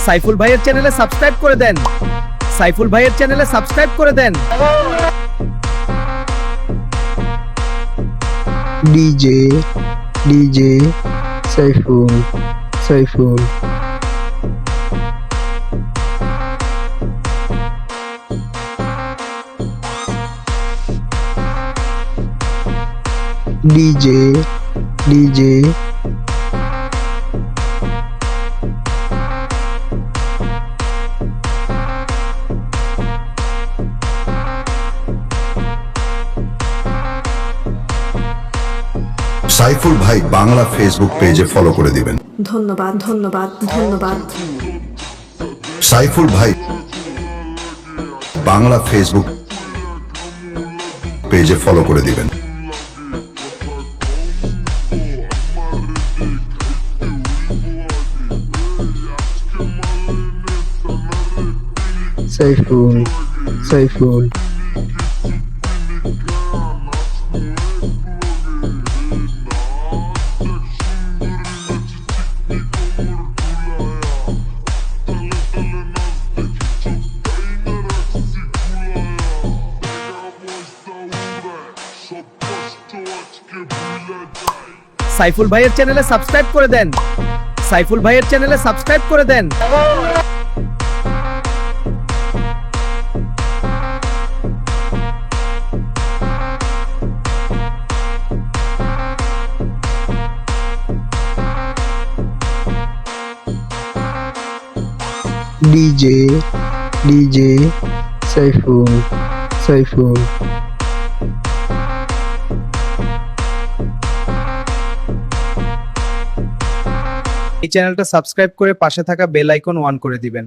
সাইফুল ভাইয়ের চ্যানেলে সাবস্ক্রাইব করে দেন। সাইফুল ভাইয়ের চ্যানেলে সাবস্ক্রাইব করে দেন। ডিজে সাইফুল ডিজে সাইফুল ভাই বাংলা ফেসবুক পেজে ফলো করে দিবেন। ধন্যবাদ। সাইফুল ভাই বাংলা ফেসবুক পেজে ফলো করে দিবেন। সাইফুল সাইফুল ভাইয়ের চ্যানেলে সাবস্ক্রাইব করে দেন। সাইফুল ভাইয়ের চ্যানেলে সাবস্ক্রাইব করে দেন। ডিজে সাইফুল এই চ্যানেলটা সাবস্ক্রাইব করে পাশে থাকা বেল আইকন অন করে দিবেন।